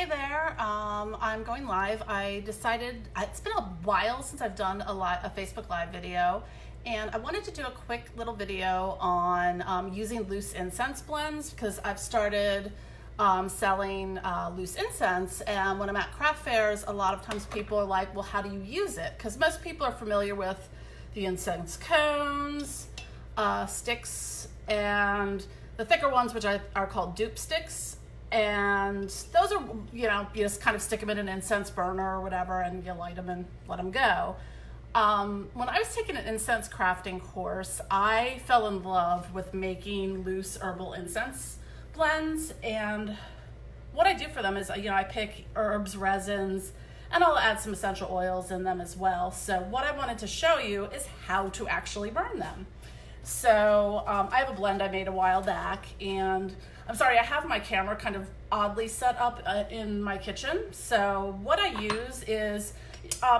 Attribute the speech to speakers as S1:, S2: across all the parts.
S1: Hey there, I'm going live. I decided, it's been a while since I've done a Facebook Live video, and I wanted to do a quick little video on using loose incense blends because I've started selling loose incense, and when I'm at craft fairs, a lot of times people are like, well, how do you use it? Because most people are familiar with the incense cones, sticks, and the thicker ones, which are called dupe sticks. And those are, you just kind of stick them in an incense burner or whatever, and you light them and let them go. When I was taking an incense crafting course, I fell in love with making loose herbal incense blends. And what I do for them is, I pick herbs, resins, and I'll add some essential oils in them as well. So what I wanted to show you is how to actually burn them. So I have a blend I made a while back, and I'm sorry, I have my camera kind of oddly set up in my kitchen. So what I use is,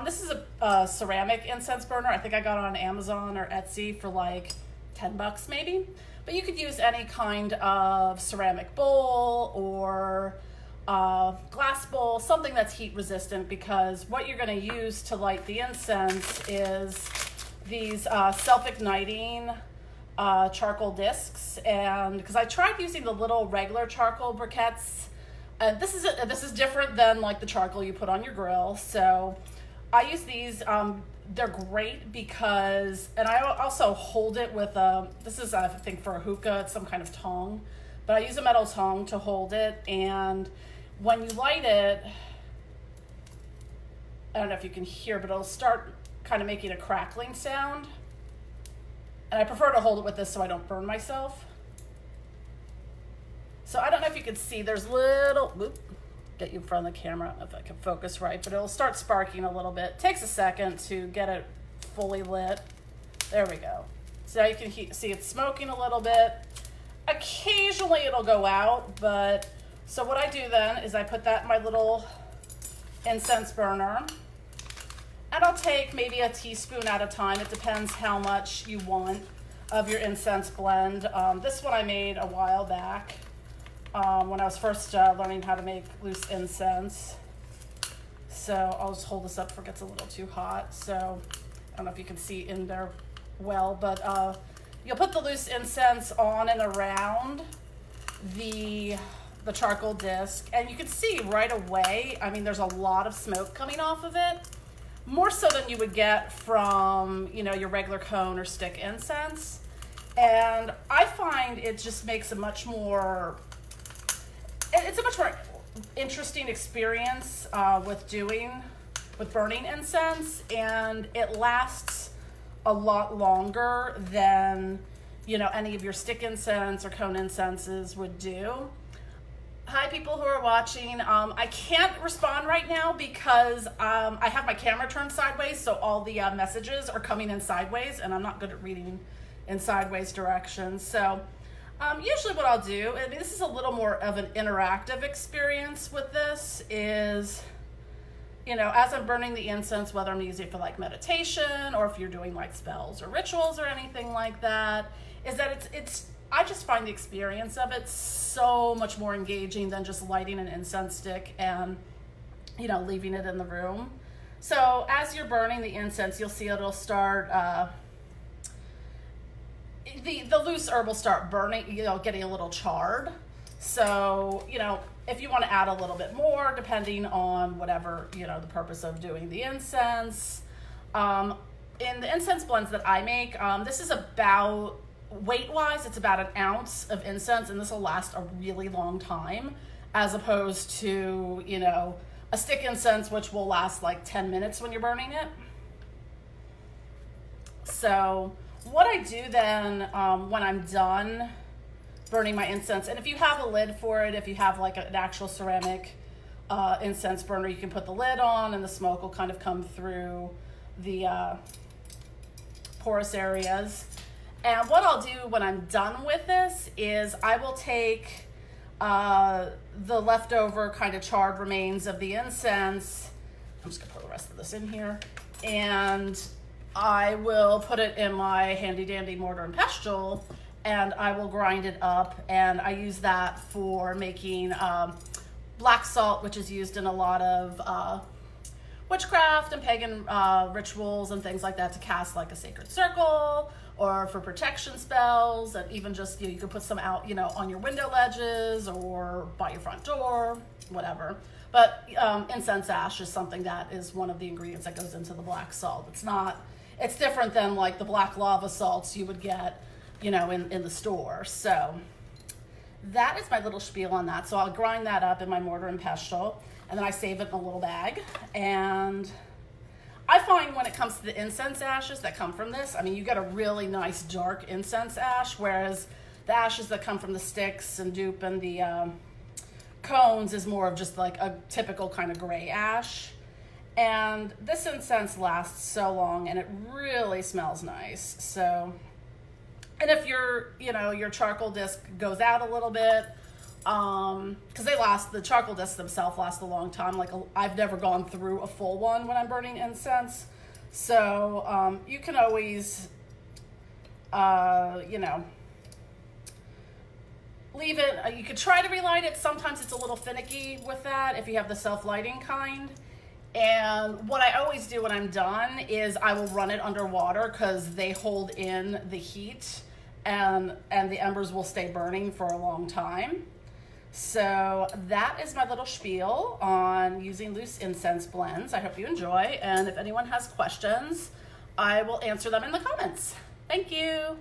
S1: this is a ceramic incense burner. I think I got it on Amazon or Etsy for like 10 bucks maybe. But you could use any kind of ceramic bowl or glass bowl, something that's heat resistant, because what you're gonna use to light the incense is these self-igniting charcoal discs. And because I tried using the little regular charcoal briquettes, and this is different than like the charcoal you put on your grill. So I use these. They're great because, and I also hold it with this is I think for a hookah, it's some kind of tong, but I use a metal tong to hold it. And when you light it, I don't know if you can hear, but it'll start kind of making a crackling sound. And I prefer to hold it with this so I don't burn myself. So I don't know if you can see, there's little, get you in front of the camera, I don't know if I can focus right, but it'll start sparking a little bit. It takes a second to get it fully lit. There we go. So now you can see it's smoking a little bit. Occasionally it'll go out, but so what I do then is I put that in my little incense burner. And I'll take maybe a teaspoon at a time. It depends how much you want of your incense blend. This one I made a while back when I was first learning how to make loose incense. So I'll just hold this up before it gets a little too hot. So I don't know if you can see in there well, but you'll put the loose incense on and around the charcoal disc. And you can see right away, I mean, there's a lot of smoke coming off of it. More so than you would get from, your regular cone or stick incense. And I find it just makes it's a much more interesting experience with burning incense, and it lasts a lot longer than, any of your stick incense or cone incenses would do. Hi, people who are watching. I can't respond right now because I have my camera turned sideways, so all the messages are coming in sideways, and I'm not good at reading in sideways directions. So usually what I'll do, and this is a little more of an interactive experience with this, is, as I'm burning the incense, whether I'm using it for like meditation or if you're doing like spells or rituals or anything like that, is that I just find the experience of it so much more engaging than just lighting an incense stick and, leaving it in the room. So as you're burning the incense, you'll see it'll start, the loose herb will start burning, getting a little charred. So, if you want to add a little bit more, depending on whatever, the purpose of doing the incense. In the incense blends that I make, this is about, weight-wise, it's about an ounce of incense, and this will last a really long time, as opposed to, a stick incense, which will last like 10 minutes when you're burning it. So what I do then when I'm done burning my incense, and if you have a lid for it, if you have like an actual ceramic incense burner, you can put the lid on and the smoke will kind of come through the porous areas. And what I'll do when I'm done with this is I will take the leftover kind of charred remains of the incense. I'm just gonna put the rest of this in here. And I will put it in my handy dandy mortar and pestle, and I will grind it up. And I use that for making black salt, which is used in a lot of witchcraft and pagan rituals and things like that, to cast like a sacred circle or for protection spells, and even just, you could put some out, on your window ledges or by your front door, whatever. But incense ash is something that is one of the ingredients that goes into the black salt. It's different than like the black lava salts you would get, in the store. So that is my little spiel on that. So I'll grind that up in my mortar and pestle, and then I save it in a little bag. And I find when it comes to the incense ashes that come from this, you get a really nice dark incense ash, whereas the ashes that come from the sticks and dupe and the cones is more of just like a typical kind of gray ash. And this incense lasts so long, and it really smells nice. So, and if your charcoal disc goes out a little bit, because the charcoal discs themselves last a long time. Like, I've never gone through a full one when I'm burning incense. So you can always, leave it. You could try to relight it. Sometimes it's a little finicky with that if you have the self-lighting kind. And what I always do when I'm done is I will run it underwater, because they hold in the heat, and the embers will stay burning for a long time. So that is my little spiel on using loose incense blends. I hope you enjoy, and if anyone has questions, I will answer them in the comments. Thank you.